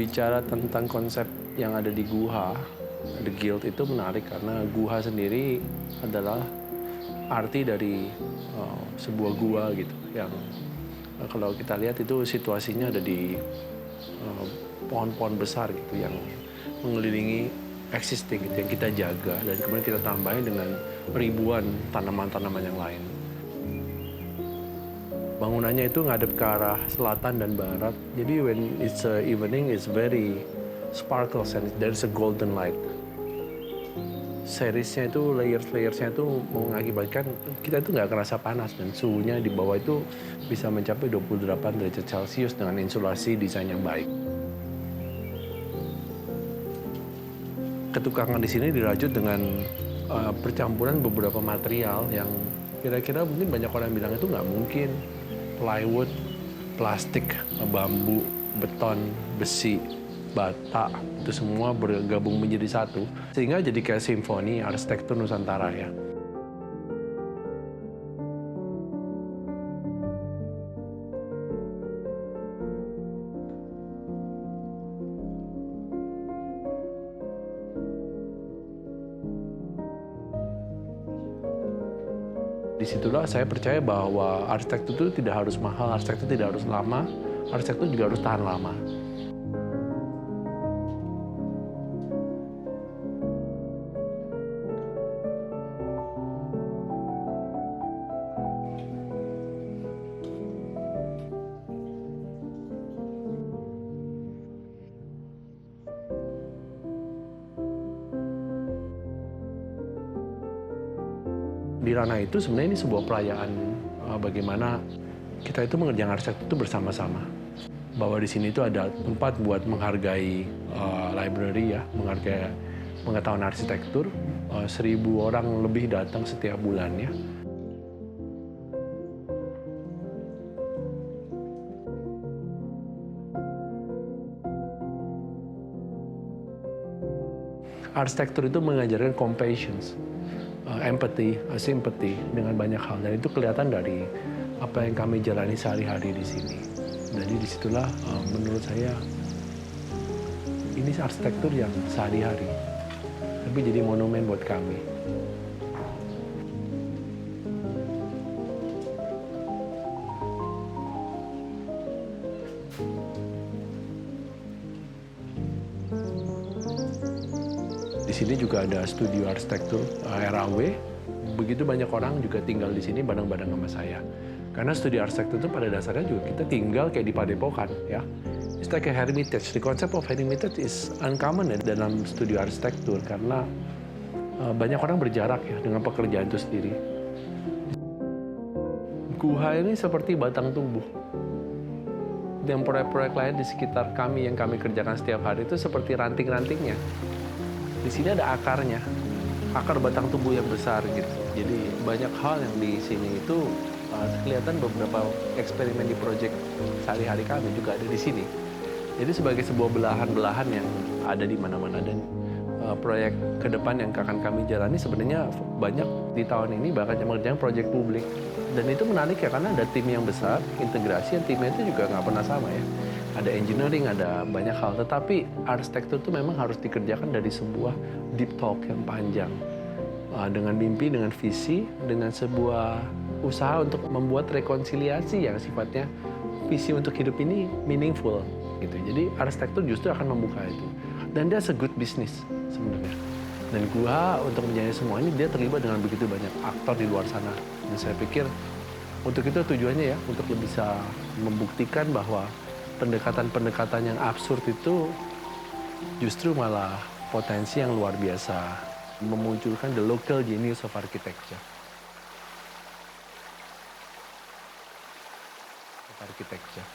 Bicara tentang konsep yang ada di Guha, The Guild itu menarik karena Guha sendiri adalah arti dari sebuah gua gitu yang kalau kita lihat itu situasinya ada di pohon-pohon besar gitu yang mengelilingi existing gitu yang kita jaga dan kemudian kita tambahin dengan ribuan tanaman-tanaman yang lain. Bangunannya itu ngadep ke arah selatan dan barat. Jadi when it's evening, it's very sparkles and there's a golden light. Seriesnya itu, layers-layersnya itu mengakibatkan kita itu nggak kerasa panas dan suhunya di bawah itu bisa mencapai 28 derajat Celcius dengan insulasi desain yang baik. Ketukangan di sini dirajut dengan percampuran beberapa material yang kira-kira mungkin banyak orang bilang itu nggak mungkin. Plywood, plastik, bambu, beton, besi, bata, itu semua bergabung menjadi satu. Sehingga jadi kayak simfoni arsitektur Nusantara ya. Disitulah saya percaya bahwa arsitektur itu tidak harus mahal, arsitektur tidak harus lama, arsitektur juga harus tahan lama. Di ranah itu sebenarnya ini sebuah perayaan bagaimana kita itu mengerjakan arsitektur itu bersama-sama. Bahwa di sini itu ada tempat buat menghargai library ya, menghargai pengetahuan arsitektur. 1.000 orang lebih datang setiap bulannya. Arsitektur itu mengajarkan compassion, empathy, sympathy dengan banyak hal. Dan itu kelihatan dari apa yang kami jalani sehari-hari di sini. Jadi disitulah menurut saya ini arsitektur yang sehari-hari. Tapi jadi monumen buat kami. Di sini juga ada studio arsitektur RAW. Begitu banyak orang juga tinggal di sini bareng-bareng sama saya. Karena studio arsitektur itu pada dasarnya juga kita tinggal kayak di padepokan ya. It's like a hermitage. The concept of hermitage is uncommon ya dalam studio arsitektur karena banyak orang berjarak ya dengan pekerjaan itu sendiri. Guha ini seperti batang tubuh. Dan proyek-proyek lain di sekitar kami yang kami kerjakan setiap hari itu seperti ranting-rantingnya. Di sini ada akarnya, akar batang tubuh yang besar gitu. Jadi banyak hal yang di sini itu kelihatan beberapa eksperimen di proyek sehari-hari kami juga ada di sini. Jadi sebagai sebuah belahan-belahan yang ada di mana-mana dan proyek ke depan yang akan kami jalani sebenarnya banyak di tahun ini bahkan yang mengerjakan proyek publik. Dan itu menarik ya karena ada tim yang besar, integrasi, yang timnya itu juga nggak pernah sama ya. Ada engineering, ada banyak hal. Tetapi arsitektur itu memang harus dikerjakan dari sebuah deep talk yang panjang. Dengan mimpi, dengan visi, dengan sebuah usaha untuk membuat rekonsiliasi yang sifatnya visi untuk hidup ini meaningful. Gitu. Jadi arsitektur justru akan membuka itu. Dan dia a good business sebenarnya. Dan Guha untuk menjalani semua ini dia terlibat dengan begitu banyak aktor di luar sana. Dan saya pikir untuk itu tujuannya ya, untuk bisa membuktikan bahwa pendekatan-pendekatan yang absurd itu justru malah potensi yang luar biasa, memunculkan the local genius of architecture. Architecture.